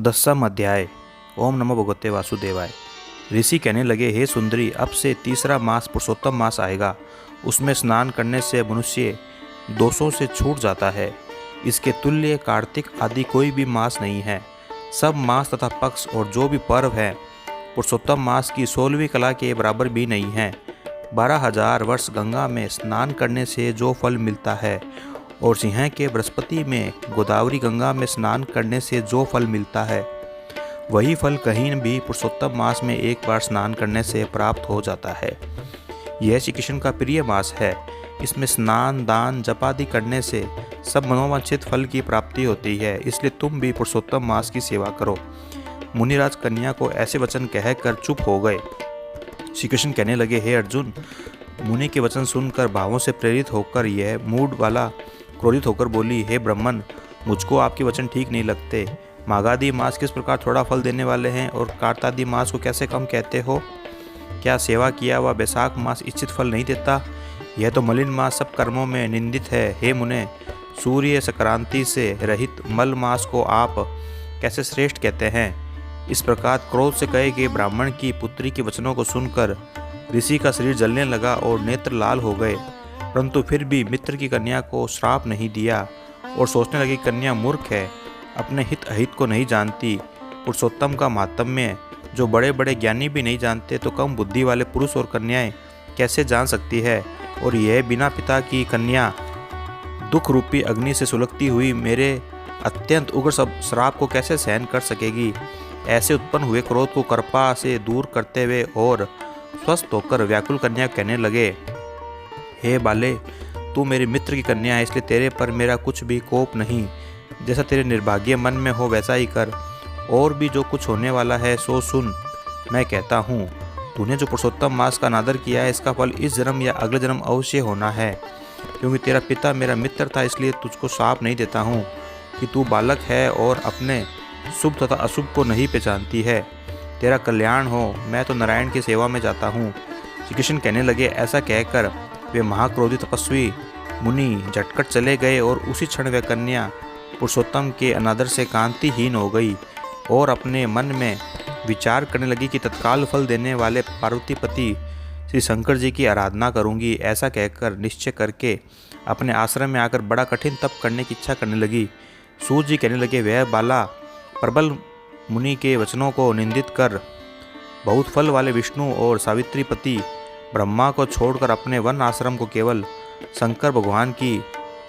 10वां अध्याय। ओम नमो भगवते वासुदेवाय। ऋषि कहने लगे, हे सुंदरी, अब से तीसरा मास पुरुषोत्तम मास आएगा। उसमें स्नान करने से मनुष्य दोषों से छूट जाता है। इसके तुल्य कार्तिक आदि कोई भी मास नहीं है। सब मास तथा पक्ष और जो भी पर्व है पुरुषोत्तम मास की 16वीं कला के बराबर भी नहीं है। 12,000 वर्ष गंगा में स्नान करने से जो फल मिलता है और सिंह के बृहस्पति में गोदावरी गंगा में स्नान करने से जो फल मिलता है, वही फल कहीं भी पुरुषोत्तम मास में एक बार स्नान करने से प्राप्त हो जाता है। यह श्री कृष्ण का प्रिय मास है। इसमें स्नान, दान, जप आदि करने से सब मनोवांछित फल की प्राप्ति होती है। इसलिए तुम भी पुरुषोत्तम मास की सेवा करो। मुनिराज कन्या को ऐसे वचन कहकर चुप हो गए। श्री कृष्ण कहने लगे, हे अर्जुन, मुनि के वचन सुनकर भावों से प्रेरित होकर यह मूड वाला क्रोधित होकर बोली, हे ब्राह्मण, मुझको आपके वचन ठीक नहीं लगते। माघादि मास किस प्रकार थोड़ा फल देने वाले हैं और कार्तादि मास को कैसे कम कहते हो? क्या सेवा किया हुआ बैसाख मास इच्छित फल नहीं देता? यह तो मलिन मास सब कर्मों में निंदित है। हे मुने, सूर्य संक्रांति से रहित मल मास को आप कैसे श्रेष्ठ कहते हैं? इस प्रकार क्रोध से कहे गए ब्राह्मण की पुत्री के वचनों को सुनकर ऋषि का शरीर जलने लगा और नेत्र लाल हो गए, परंतु फिर भी मित्र की कन्या को श्राप नहीं दिया और सोचने लगी, कन्या मूर्ख है, अपने हित अहित को नहीं जानती। पुरुषोत्तम का महात्म्य जो बड़े बड़े ज्ञानी भी नहीं जानते, तो कम बुद्धि वाले पुरुष और कन्याएं कैसे जान सकती है? और यह बिना पिता की कन्या दुख रूपी अग्नि से सुलगती हुई मेरे अत्यंत उग्र श्राप को कैसे सहन कर सकेगी? ऐसे उत्पन्न हुए क्रोध को कृपा से दूर करते हुए और स्वस्थ होकर व्याकुल कन्या कहने लगे, हे बाले, तू मेरे मित्र की कन्या है, इसलिए तेरे पर मेरा कुछ भी कोप नहीं। जैसा तेरे निर्भाग्य मन में हो वैसा ही कर। और भी जो कुछ होने वाला है सो सुन। मैं कहता हूँ, तूने जो पुरुषोत्तम मास का अनादर किया है, इसका फल इस जन्म या अगले जन्म अवश्य होना है। क्योंकि तेरा पिता मेरा मित्र था, इसलिए तुझको श्राप नहीं देता हूँ कि तू बालक है और अपने शुभ तथा अशुभ को नहीं पहचानती है। तेरा कल्याण हो, मैं तो नारायण की सेवा में जाता हूँ। श्री कृष्ण कहने लगे। ऐसा कहकर वे महाक्रोधी तपस्वी मुनि झटकट चले गए और उसी क्षण वह कन्या पुरुषोत्तम के अनादर से कांतिहीन हो गई और अपने मन में विचार करने लगी कि तत्काल फल देने वाले पार्वतीपति श्री शंकर जी की आराधना करूंगी। ऐसा कहकर निश्चय करके अपने आश्रम में आकर बड़ा कठिन तप करने की इच्छा करने लगी। सूर्य जी कहने लगे, वह बाला प्रबल मुनि के वचनों को निंदित कर बहुत फल वाले विष्णु और सावित्री पति ब्रह्मा को छोड़कर अपने वन आश्रम को केवल शंकर भगवान की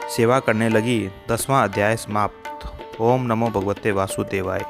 सेवा करने लगी। 10वां अध्याय समाप्त। ओम नमो भगवते वासुदेवाय।